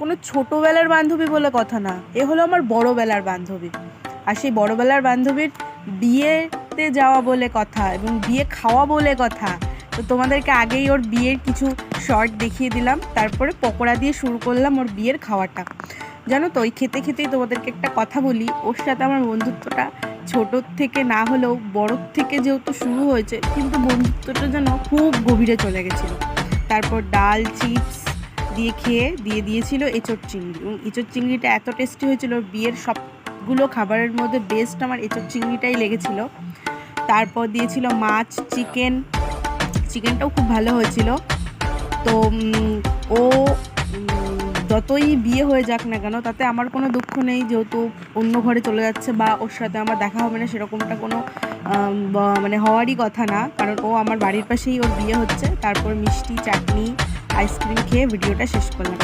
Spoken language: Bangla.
কোনো ছোটোবেলার বান্ধবী বলে কথা না, এ হলো আমার বড়োবেলার বান্ধবী। আর সেই বড়োবেলার বান্ধবীর বিয়েতে যাওয়া বলে কথা এবং বিয়ে খাওয়া বলে কথা। তো তোমাদেরকে আগেই ওর বিয়ের কিছু শর্ট দেখিয়ে দিলাম, তারপরে পকোড়া দিয়ে শুরু করলাম ওর বিয়ের খাওয়াটা। জানো তো, ওই খেতে খেতেই তোমাদেরকে একটা কথা বলি, ওর সাথে আমার বন্ধুত্বটা ছোটোর থেকে না হলেও বড়োর থেকে যেহেতু শুরু হয়েছে, কিন্তু বন্ধুত্বটা যেন খুব গভীরে চলে গেছিলো। তারপর ডাল চিপস দিয়ে খেয়ে দিয়ে দিয়েছিল এঁচোড় চিংড়ি, এবং এঁচোড় চিংড়িটা এত টেস্টি হয়েছিল, বিয়ের সবগুলো খাবারের মধ্যে বেস্ট আমার এঁচোড় চিংড়িটাই লেগেছিল। তারপর দিয়েছিল মাছ, চিকেনটাও খুব ভালো হয়েছিল। তো ও যতই বিয়ে হয়ে যাক না কেন, তাতে আমার কোনো দুঃখ নেই, যেহেতু অন্য ঘরে চলে যাচ্ছে বা ওর সাথে আমার দেখা হবে না, সেরকমটা কোনো মানে হওয়ারই কথা না, কারণ ও আমার বাড়ির পাশেই ওর বিয়ে হচ্ছে। তারপর মিষ্টি, চাটনি, আইসক্রিম খেয়ে ভিডিওটা শেষ করলাম।